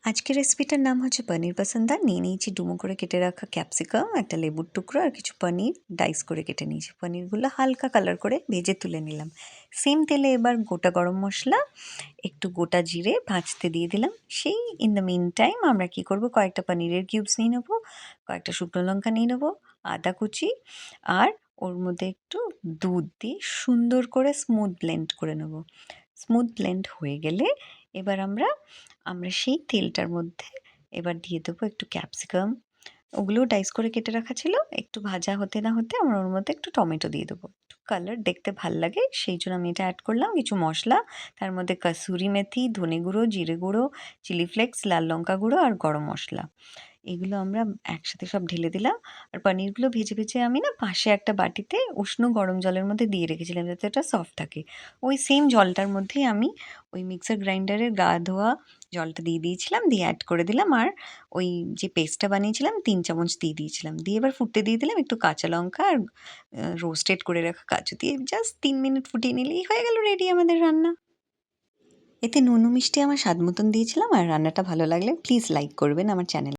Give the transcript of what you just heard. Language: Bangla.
আজকের রেসিপিটার নাম হচ্ছে পনির পাসন্দা। নিয়ে নিয়েছি ডুমো করে কেটে রাখা ক্যাপসিকাম, একটা লেবুর টুকরো আর কিছু পনির ডাইস করে কেটে নিয়েছি। পনিরগুলো হালকা কালার করে ভেজে তুলে নিলাম। সেম তেলে এবার গোটা গরম মশলা, একটু গোটা জিরে ভাজতে দিয়ে দিলাম। সেই ইন দ্য মিন টাইম আমরা কী করব, কয়েকটা পনিরের কিউবস নিয়ে নেবো, কয়েকটা শুকনো লঙ্কা নিয়ে নেবো, আদা কুচি, আর ওর মধ্যে একটু দুধ দিয়ে সুন্দর করে স্মুথ ব্লেন্ড করে নেব। স্মুথ ব্লেন্ড হয়ে গেলে এবার আমরা সেই তেলটার মধ্যে এবার দিয়ে দেবো একটু ক্যাপসিকাম, ওগুলোও ডাইস করে কেটে রাখা ছিল। একটু ভাজা হতে না হতে আমরা ওর মধ্যে একটু টমেটো দিয়ে দেবো, একটু কালার দেখতে ভাল লাগে সেই জন্য আমি এটা অ্যাড করলাম। কিছু মশলা, তার মধ্যে কাসুরি মেথি, ধনে গুঁড়ো, জিরে গুঁড়ো, চিলি ফ্লেক্স, লাল লঙ্কা গুঁড়ো আর গরম মশলা, এগুলো আমরা একসাথে সব ঢেলে দিলাম। আর পনিরগুলো ভেজে ভেজে আমি না পাশে একটা বাটিতে উষ্ণ গরম জলের মধ্যে দিয়ে রেখেছিলাম যাতে এটা সফট থাকে। ওই সেম জলটার মধ্যেই আমি ওই মিক্সার গ্রাইন্ডারের গা ধোয়া জলটা দিয়ে দিয়েছিলাম, দিয়ে অ্যাড করে দিলাম। আর ওই যে পেস্টটা বানিয়েছিলাম 3 চামচ দিয়ে দিয়েছিলাম, দিয়ে এবার ফুটতে দিয়ে দিলাম একটু কাঁচা লঙ্কা আর রোস্টেড করে রাখা কাজু দিয়ে। জাস্ট 3 মিনিট ফুটিয়ে নিলেই হয়ে গেল রেডি আমাদের রান্না। এতে নুন ও মিষ্টি আমার স্বাদ মতন দিয়েছিলাম। আর রান্নাটা ভালো লাগলে প্লিজ লাইক করবেন আমার চ্যানেল।